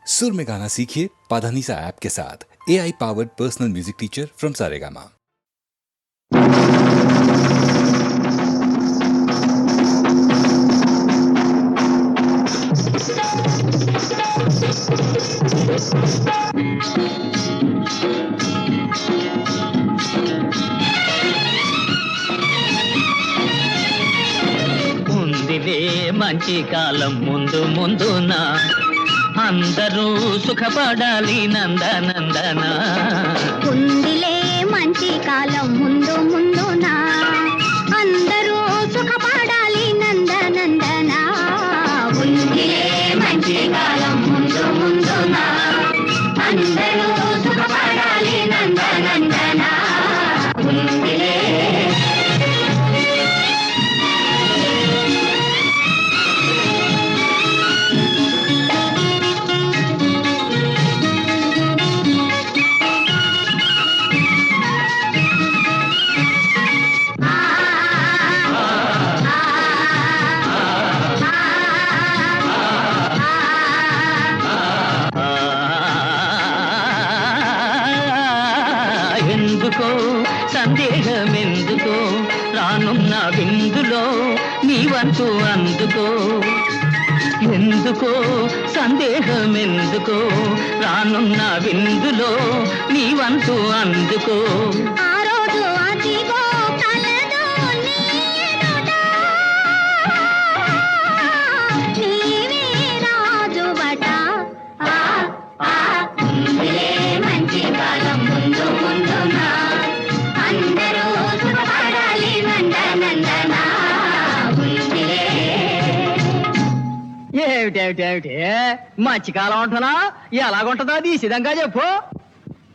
सुर में गाना सीखिए पाधानीसा ऐप के साथ। AI powered personal music teacher from Saregama. ఉందిలే మంచి కాలం ముందు ముందున అందరూ సుఖపడాలి నందనందన. ఉందిలే మంచి కాలం ముందు ముందున అందరూ సుఖపడాలి నందనందన. ఉందిలే మంచి కాలం ముందు ముందున అందరూ సుఖపడాలి నందనందన. ఉందిలే ఎందుకో సందేహమెందుకో రానున్న విందులో నీ వంతు అందుకో. ఎందుకో సందేహమెందుకో రానున్న విందులో నీ వంతు అందుకో. ఆ రోజు అదిగో కలదు నీ ఎదుట, నీవే రాజువట. ఉందిలే మంచి కాలం ముందు ముందున అందరూ సుఖపడాలి నందనందన. ఉందిలే ఏమిటేమిటేమిటి మంచి కాలం అంటున్నా, ఎలాగుంటుందో తీసిదంగా చెప్పు.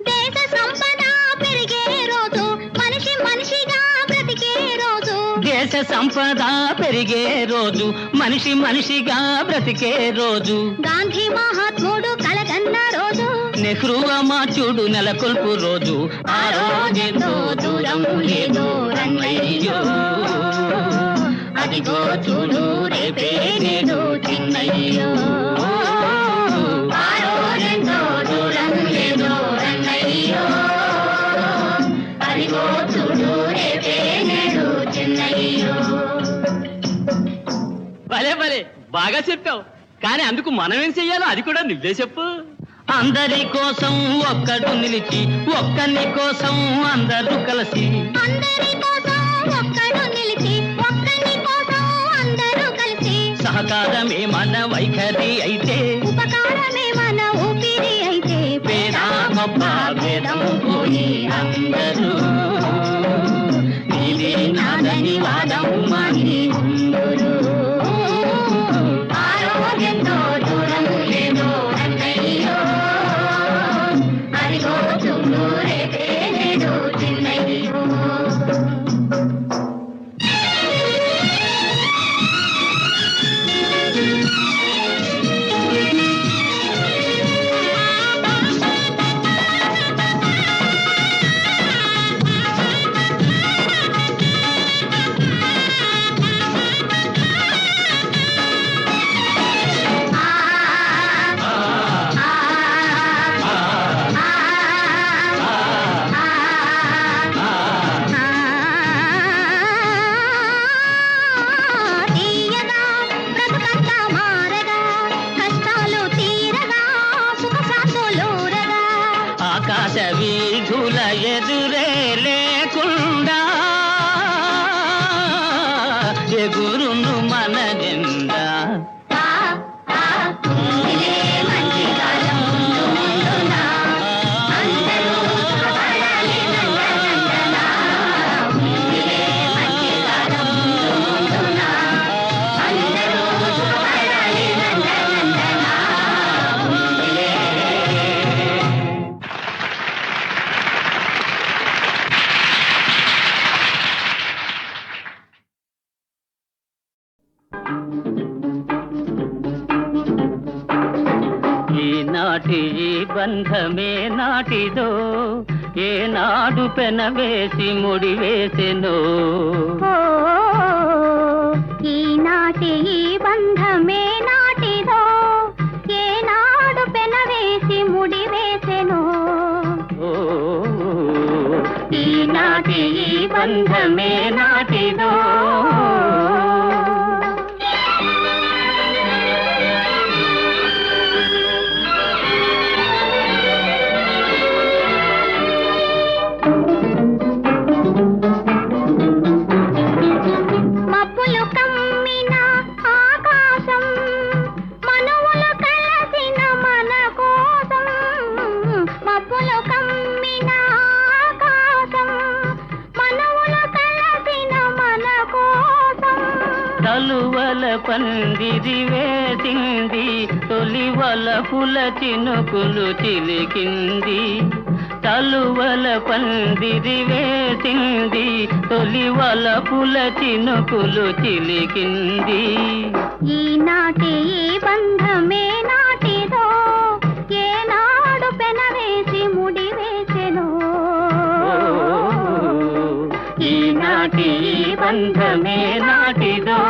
దేశ సంపద పెరిగే రోజు, మనిషి మనిషిగా బ్రతికే రోజు. దేశ సంపద పెరిగే రోజు, మనిషి మనిషిగా బ్రతికే రోజు. గాంధీ మహాత్ముడు కలగన్న రోజు, నెహ్రూ అమాచుడు నెలకొల్పు రోజు. ఆ రోజెంతో దూరం లేదు రన్నయ్యో, అదిగో చూడు రేపే నేడు చిన్నయ్యో. ఆ రోజెంతో దూరం లేదు రన్నయ్యో, అదిగో చూడు రేపే నేడు చిన్నయ్యో. భలే భలే బాగా చెప్పావు, కానీ అందుకు మనం ఏం చెయ్యాలో అది కూడా నువ్వే చెప్పు. అందరి కోసం ఒక్కడు నిలిచి, ఒక్కని కోసం అందరూ కలిసి. అందరి కోసం ఒక్కడు నిలిచి, ఒక్కని కోసం అందరూ కలిసి. సహకారమే మన వైఖరి అయితే, ఉపకారమే మన ఊపిరి అయితే. పేద గొప్ప భేదం పోయి అందరూ నీవే నాదని వాదం మాని ఉందురు. ఆరోగ్యంతో దూరం లేదు అన్నయ్యో, అదిగో చూడు రేపే నేడు చిన్నయ్యో. తీయగా బ్రతుకంతా మారగా, కష్టాలు తీరగా, సుఖ శాంతులూరగా. ఆకాశ వీధుల ఎదురే లేకుండా ఎగురును మన జెండా. ఉందిలే మంచి కాలం ముందు ముందున అందరూ సుఖపడాలి నందనందన. ఉందిలే మంచి కాలం ముందు ముందున అందరూ సుఖపడాలి నందనందన. ఉందిలే ఈనాటి ఈ బంధమే నాటిదో, ఏనాడు పెనవేసి ముడివేసెనో. ఈనాటి ఈ బంధమే నాటిదో, ఏనాడు పెనవేసి బంధమే నాటిదో. మబ్బులు కమ్మిన ఆకాశం మనువులు కలసిన మన కోసం. మబ్బులు కమ్మిన ఆకాశం మనువులు కలసిన మన కోసం. తలువల పందిరి వేసింది తొలి వలపుల చినుకులు చిలికింది. తలువల పందిరి వేసింది తొలి వలపుల చినుకులు చిలికింది. ఈనాటి ఈ బంధమే నాటిదో ఏనాడు పెనవేసి ముడి వేసెను. ఈనాటి ఈ బంధమే నాటిదో.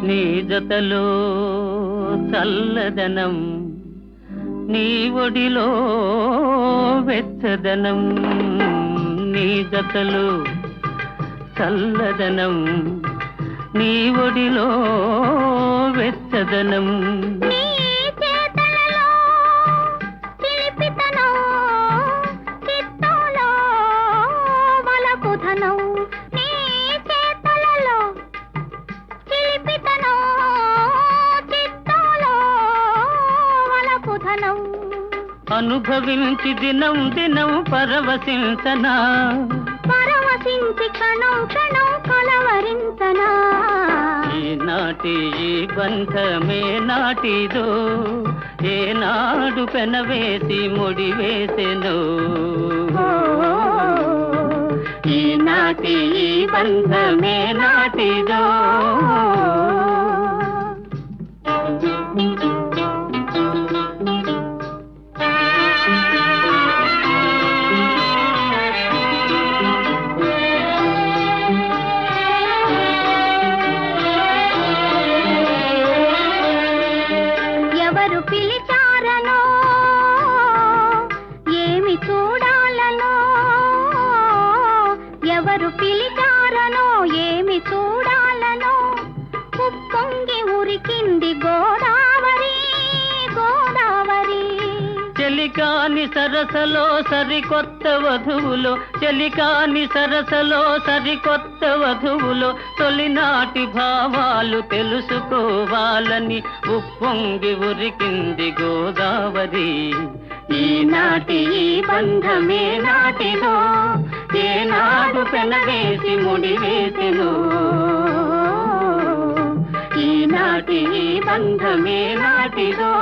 నీ జతలో చల్లదనం నీ ఒడిలో వెచ్చదనం. నీ జతలో చల్లదనం నీ ఒడిలో వెచ్చదనం. నీ చేతలలో చిలిపితనం చిత్తంలో వలపుధనం. నీ చేతలలో చిలిపితనం చిత్తంలో వలపుధనం. అనుభవించి దినం దినం పరవశించనా. పరవశించి క్షణం క్షణం కలవరించనా. ఈనాటి ఈ బంధమే నాటిదో ఏనాడు పెనవేసి ముడి వేసెను. ఈనాటి ఈ బంధమే నాటిదో. ఎవరు పిలిచారనో ఏమి చూడాలనో. ఎవరు పిలిచారనో ఏమి చూడాలనో. ఉప్పొంగి ఉరికింది గోదావరి గోదావరి. చెలికాని సరసలో సరికొత్త వధువులో చెలికాని సరసలో సరికొత్త వధువులో తొలినాటి భావాలు తెలుసుకోవాలని ఉప్పొంగి ఉరికింది గోదావరి. ఈనాటి ఈ బంధమే నాటిదో ఏనాడు పెనవేసి ముడి వేసెను. ఈనాటి ఈ బంధమే నాటిదో.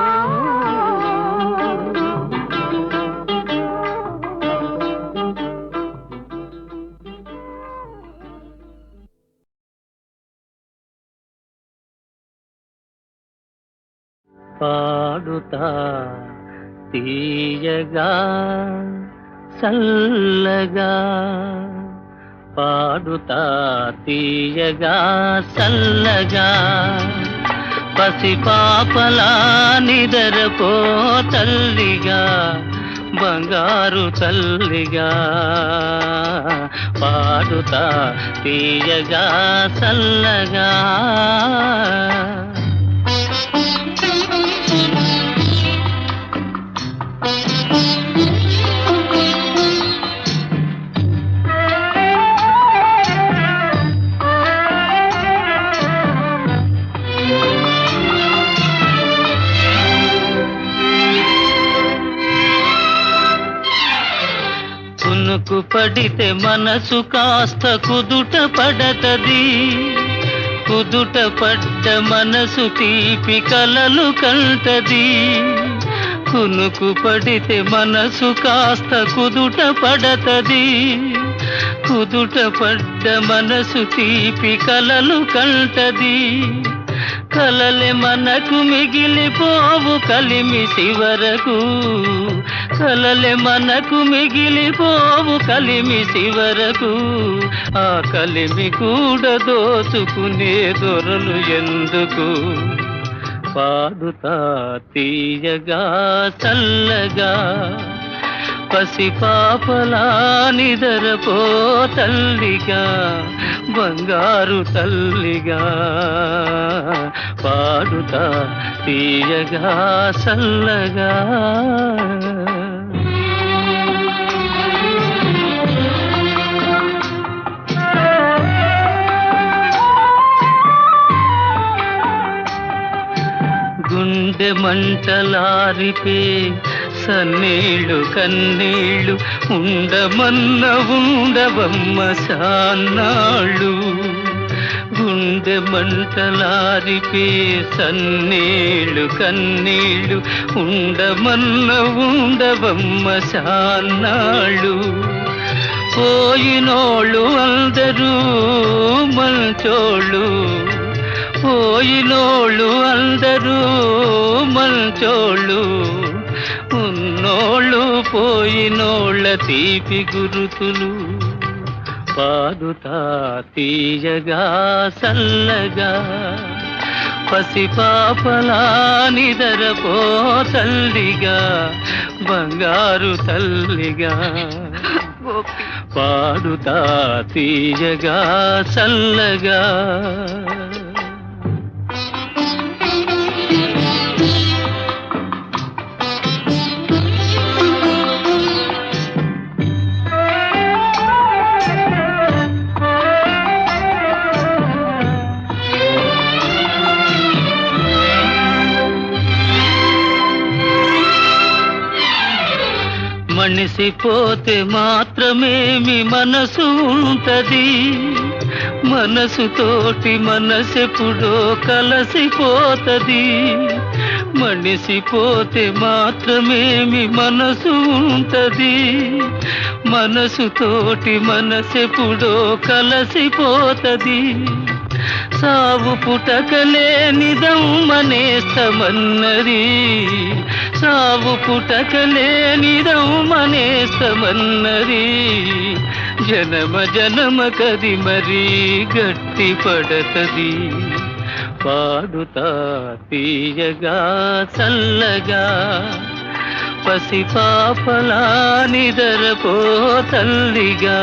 పాడుతా తీయగా చల్లగా పాడుతా తీయగా చల్లగా పసిపాపలా నిదరపో తల్లిగా బంగారు తల్లిగా పాడుతా తీయగా చల్లగా. కునుకు పడితే మనసు కాస్త కుదుట పడతది. కుదుట పడ్డ మనసు తీపి కలలు కంటది. కునుకు పడితే మనసు కాస్త కుదుట పడతది. కుదుట పడ్డ మనసు తీపి కలలు కంటది. కలలే మనకు మిగిలిపోవు కలిమి చివరకు, కలలే మనకు మిగిలిపోవు కలిమి చివరకు, ఆ కలిమి కూడా దోచుకునే దొరలు ఎందుకు? పాడుతా తీయగా చల్లగా పసిపాపలా నిదరపో తల్లిగా, బంగారు తల్లిగా. పాడుతా తీయగా చల్లగా. గుండె మంటలారిపే సన్నీళ్ళు కన్నీళ్ళు ఉండమన్న ఉండవమ్మ సాన్నాళ్ళు. గుండె మంటలారిపే సన్నీళ్ళు కన్నీళ్ళు ఉండమన్న ఉండవమ్మ సాన్నాళ్ళు. పోయినోళ్ళు అందరూ మంచోళ్ళు, పోయినోళ్ళు అందరూ మంచోళ్ళు, ఉన్నోళ్ళు పోయినోళ్ళ తీపి గురుతులు. పాడుతా తీయగా చల్లగా పసిపాపలా నిదరపో తల్లిగా, బంగారు తల్లిగా. పాడుతా తీయగా చల్లగా. మనిసిపోతే మాత్రమేమి మనసు ఉంటది, మనసుతోటి మనసెప్పుడో కలసిపోతది. మనిసిపోతే మాత్రమేమి మనసు ఉంటది, మనసుతోటి మనసెప్పుడో కలసిపోతది. సావు పుటకలేనిదమ్మనేస్తమన్నది, సావు పుటకలేనిదమ్మనేస్తమన్నది. జనమ జనమ కది మరీ గట్టి పడతది. పాడుతా తీయగా చల్లగా పసిపాపలా నిదరపో తల్లిగా,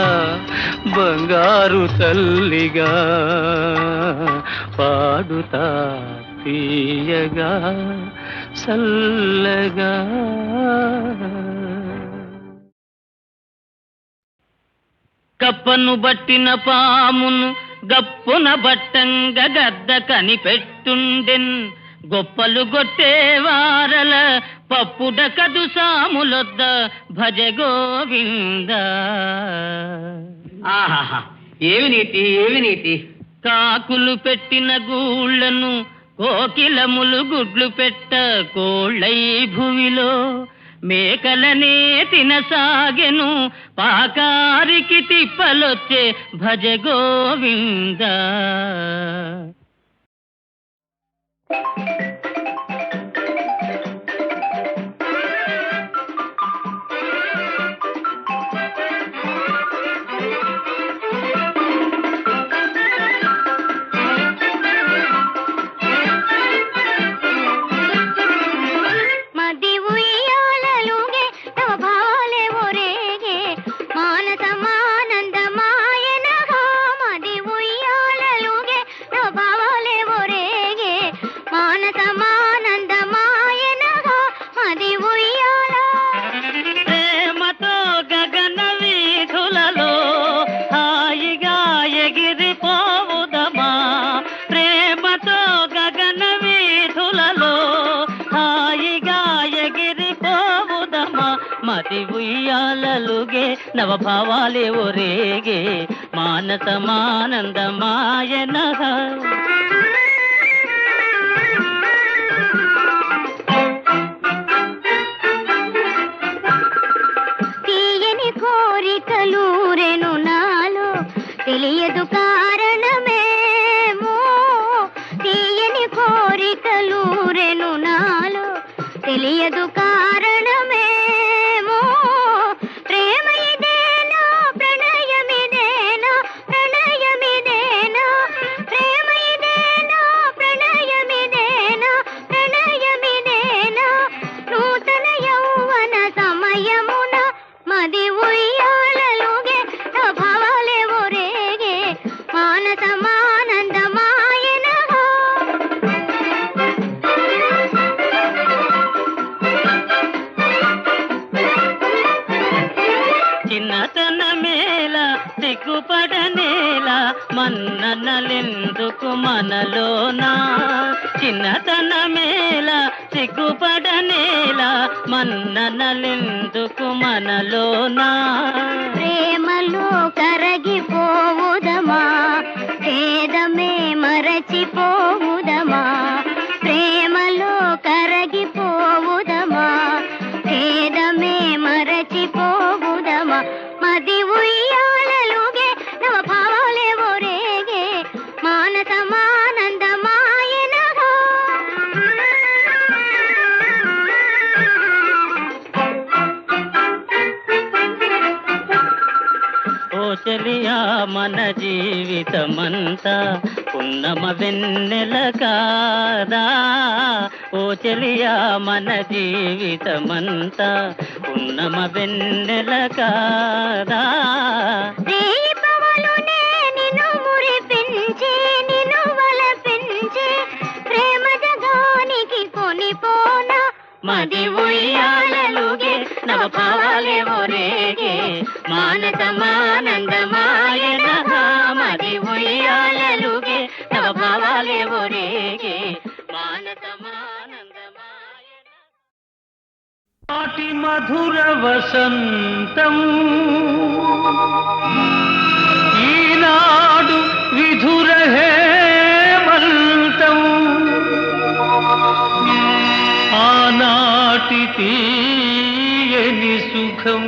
బంగారు తల్లిగా. పాడుతా తీయగా చల్లగా. కప్పను బట్టిన పామును గప్పున బట్టంగ గద్ద కనిపెట్టుండెన్, గొప్పలు గొట్టేవారల పప్పుడ కదు సాములొద్ద భజ గోవింద. ఆహా, ఏమి నీతి ఏమి నీతి! కాకులు పెట్టిన గూళ్ళను కోకిలములు గుడ్లు పెట్ట కోళ్ళై భువిలో మేకలనే తినసాగెను, పాకారికి తిప్పలొచ్చే భజ గోవింద. మతి ఉయ్యాలలుగే నవభావాలే ఒరేగే మానసమానందమాయనః. తీయని కోరికలూరెను నాలో తెలియదు కారణమేమో, తీయని తెలియదు కారణమేమో ప్రేమ ఇదేనా ప్రణయమిదేనా ప్రణయమిదేనా ప్రేమ ఇదేనా ప్రణయమిదేనా ప్రణయమిదేనా నూతన యౌవన సమయమున మది ఉయ్యాలలుగే భావాలేవో రేగే మానసమానందమాయన చిన్నతన మేళ సిగ్గుపడనేల మన్ననలెందుకు మనలోనా చిన్నతన మేళ సిగ్గుపడనేల మన్ననలెందుకు మనలోనా ప్రేమలో కరగిపోవుదమా భేదమే మరచిపోవుదమా ప్రేమలో కరగిపోవుదమా భేదమే మరచిపోవుదమా మది ఉయ్యాలలుగే నవ భావాలేవో రేగే మానసమానందమాయనగా ఓ చెలియా మన జీవితమంతా పున్నమ వెన్నెల కాదా ఓ చెలియా మన జీవితమంతా పున్నమ వెన్నెల కాదా దీపములునే నిన్ను మురిపించి నిన్ను వలపించి ప్రేమ జగానికి కొనిపోనా మది ఉయ్యాలలుగే నవ భావాలేవో రేగే మానసమానందమాయన మది ఉయ్యాలలుగే నవ భావాలేవో రేగే మానసమానందమాయన నాటి మధుర వసంతం ఈనాడు విధుర హేమంతం ఆనాటి తీయని సుఖం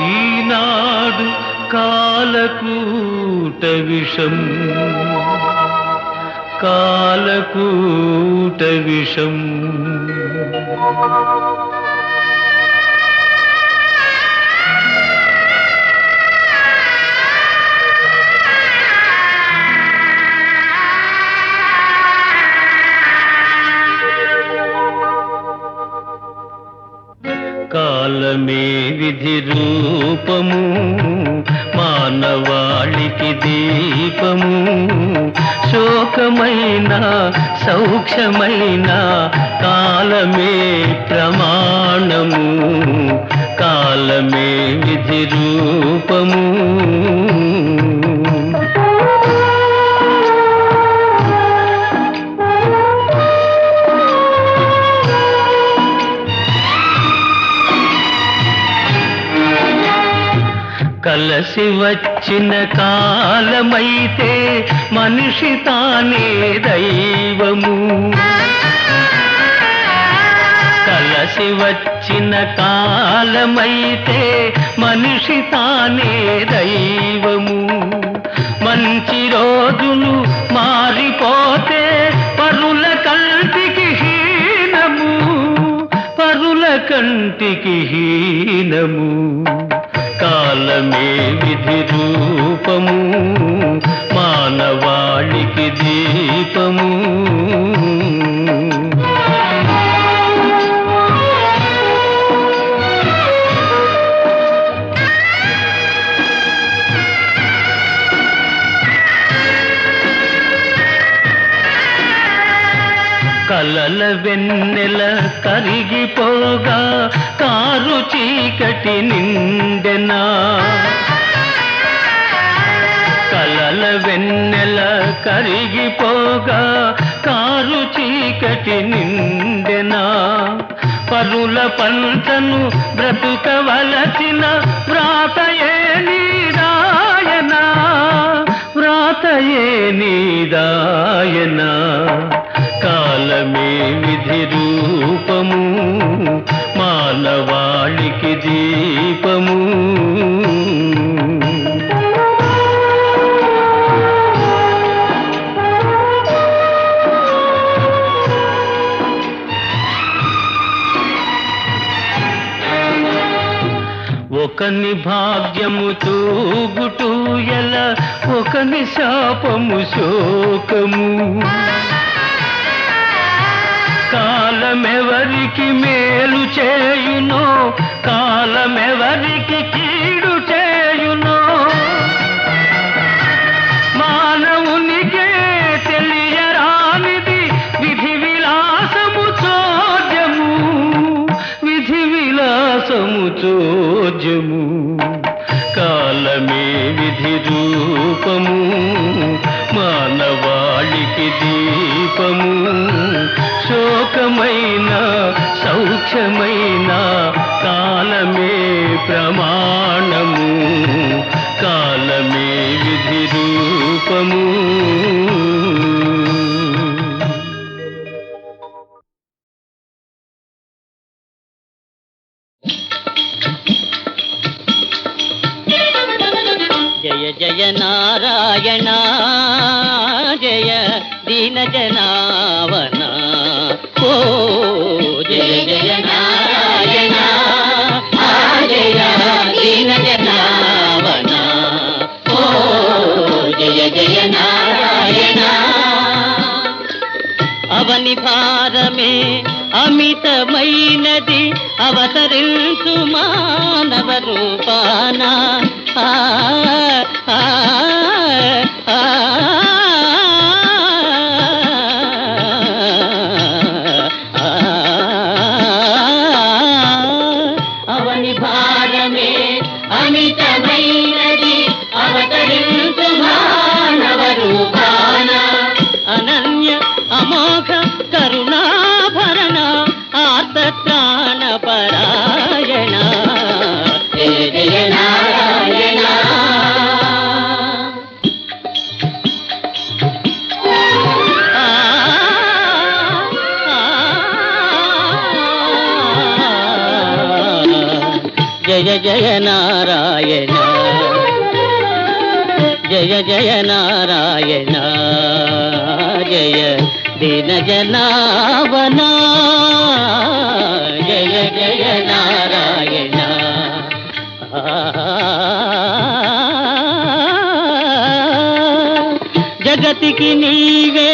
ఈనాడు కాలకూట విషం కాలకూట విషం కాలమే విధి రూపము మానవాళికి దీపము శోకమైన సౌఖ్యమైన కాలమే ప్రమాణము కాలమే విధి రూపము కలసి వచ్చిన కాలమైతే మనిషి తానే దైవము కలసి వచ్చిన కాలమైతే మనిషి తానే దైవము మంచి రోజులు మారిపోతే పరుల కంటికి హీనము పరుల కంటికి హీనము కాలమే విధి రూపము మానవాళికి దీపము కలల వెన్నెల కరిగిపోగా కారు చీకటి నిండెనా కలల వెన్నెల కరిగిపోగా కారు చీకటి నిండెనా పరుల పంటను బ్రతుకవలసిన వ్రాతయే నీరాయనా వ్రాతయే నీరాయనా కాలమే విధి రూపము మానవాళికి దీపము ఒకని భాగ్యము తూగుటూ ఎలా ఒకని శాపము శోకము కాలమెవరికి మేలు చేయునో కాలమెవరికి కీడు చేయునో మానవునికే తెలియరానిది విధి విలాసము చోద్యము విధి విలాసము చోద్యము కాలమే విధి రూపము మానవాళికి దీపము శోకమైన సౌఖ్యమైన కాలమే ప్రమాణము కాలమే విధి రూపము జయ జయ నారాయణ జయ దీన జనావన ఓ జయ జయ నారాయణ జయ దీన జనావన ఓ జయ జయ నారాయణ అవని భారమే అమితమైనది అవతరించు మానవ రూపాన అవని భారమే అమితమైనది అవతరించు మానవ రూపాన అనన్య అమోఘ కరుణాభరణ ఆర్తత్రాణ పరాయణ జయ జయ నారాయణ జయ జయ నారాయణ జయ జయ నారాయణ జయ దీన జనావన జయ జయ నారాయణ జగతికి నీవే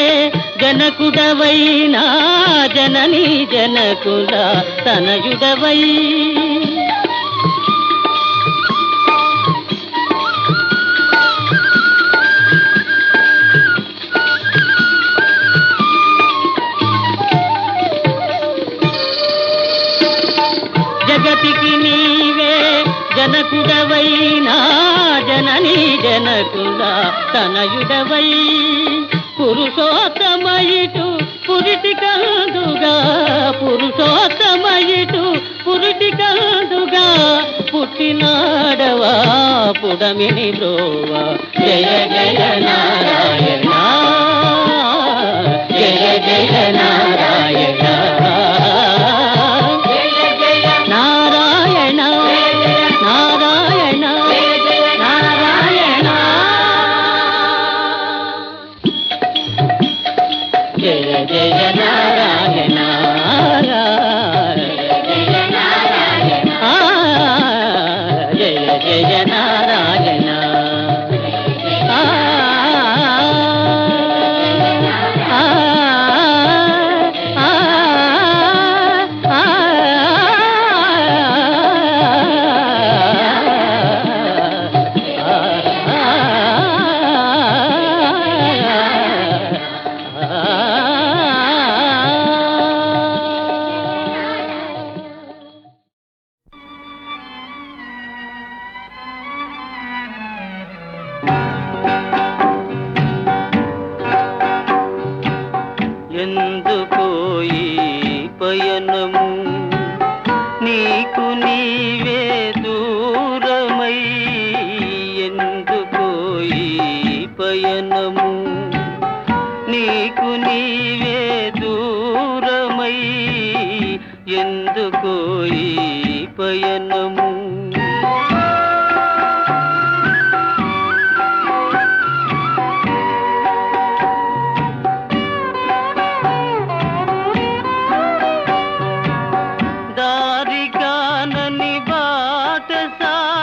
జనకుడవైనా జనని జనకుల తనయుడవై జగతికి నీవే జనకుడవైనా జనని జనకుల తనయుడవై పురుషోత్తమయిటు పురిటి కందుగా పురుషోత్తమయిటు పురిటి కందుగా పుట్టినాడవా పుడమిని బ్రోవా జయ జయ నారాయణ జయ జయ నారాయణ నారాయణ నారాయణ నారాయణ జయ జయ నారాయణ జయ జయ నారాయణ ఎందుకో ఈ పయనము నీకు నీవే దూరమై ఎందుకో ఈ పయనము నీకు నీవే దూరమై ఎందుకో ఈ పయనము దారికానని బాటసారి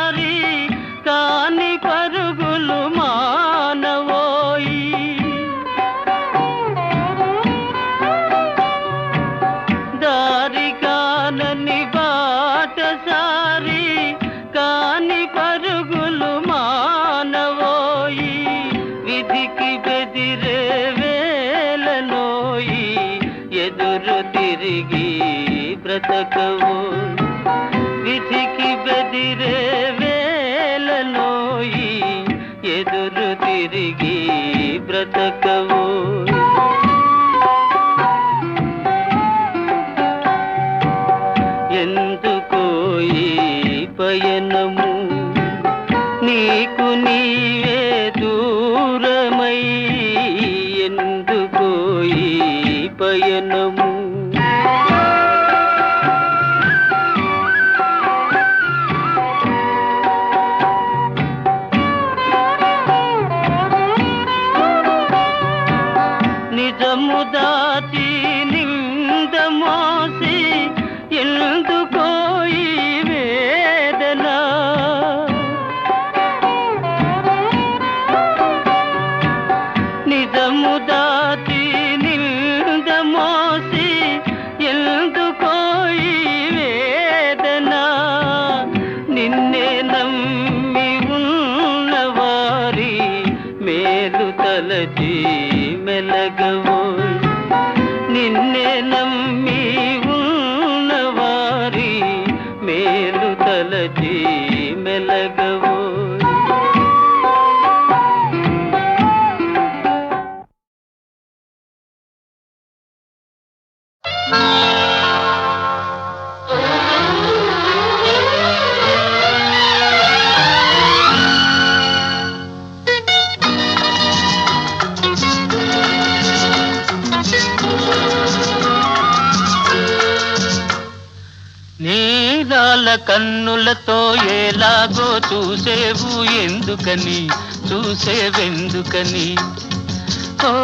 ఎదురు తిరిగి బ్రతకవో విధికి బెదిరే వేలలోయి ఎదురు తిరిగి బ్రతకవో ఎందుకోయి పయనము నీకు నీవే దూరమై ఎందుకోయి పయనము నిజము దాచి నింద మోసి ఎందుకోయి వేదన నిజము దాచి నింద మోసి ఎందుకోయి వేదన నిన్నే నమ్మి ఉన్నవారి మేలు తలచి మెలగవో నిన్నే నమ్మి ఉన్నవారి మేలు తలచి మెలగవో నీలాల కన్నులతో ఎలాగో చూసేవు ఎందుకని చూసేవెందుకని ఓ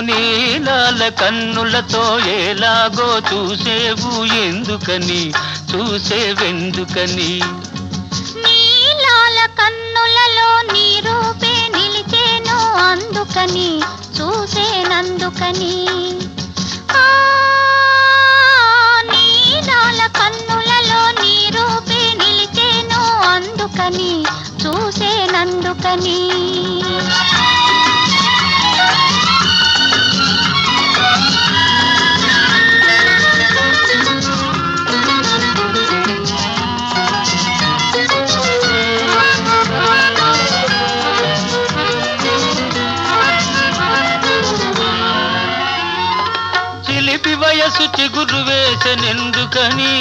నీలాల కన్నులతో ఎలాగో చూసేవు ఎందుకని చూసేవెందుకని నీలాల కన్నులలో నీ రూపే నిలిచేను అందుకని చూసేనందుకని నీలాల కన్నులలో నీ రూపే నిలిచేను అందుకని చూసేనందుకని చిలిపి వయసు చిగురు వేసెనెందుకని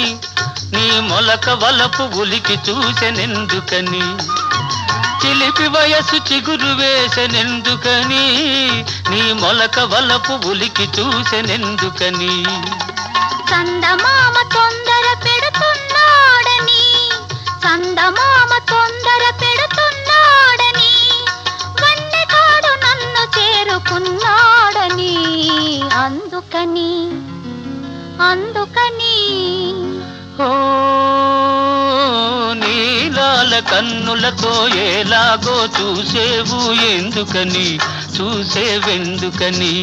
నీ మొలక వలపు ఉలికి చూసెనెందుకని చిలిపి వయసు చిగురు వేసెనెందుకని నీ మొలక వలపు ఉలికి చూసెనెందుకని చందమామ తొందర పెడుతున్నాడని చందమామ తొందర పెడుతున్నాడని వన్నెకాడు నన్ను చేరుకున్నాడని అందుకని అందుకని ఓ నీలాల కన్నులతో ఎలాగో చూసేవు ఎందుకని చూసేవెందుకని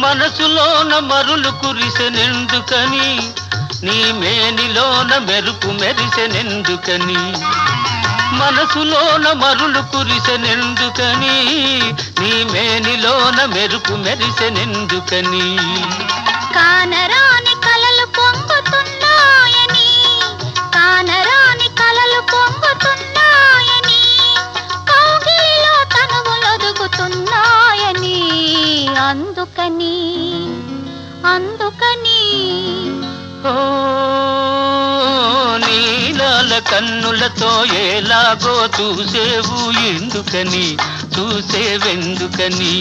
మనసులోన మరులు కురిసెనెందుకని నీ మేనిలోన మెరుపు మెరిసెనెందుకని మనసులోన మరులు కురిసెనెందుకని నీ మేనిలోన మెరుపు మెరిసెనెందుకని కానరాని కలలు పొంగుతున్నాయని కానరాని కలలు పొంగుతున్నాయని కౌగిలిలో తనువులొదుగుతున్నాయని అందుకని అందుకని ఓ నీలాల కన్నులతో ఎలాగో చూసేవు ఎందుకని చూసేవెందుకని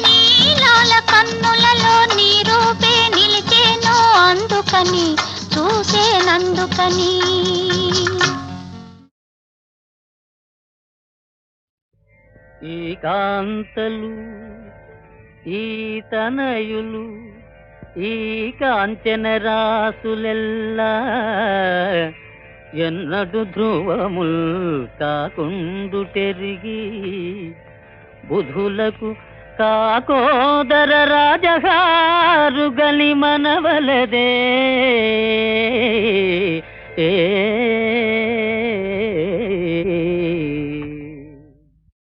నీలాల కన్నులలో నీ రూపే నిలిచేను అందుకని చూసేనందుకని ఈ కాంతలు ఈ తనయులు ఈ కాంచన రాసులెల్లా ఎన్నడు ధ్రువముల్ కాకుండుటెరిగి బుధులకు కాకోదర రాజహారు గలి మనవలదే. 。 . 。 . 。 . . . 。 . . . . . . . . . . . . . . . . . . . . . . . . . . . . . . . . . . . . . . . . . . . . . . .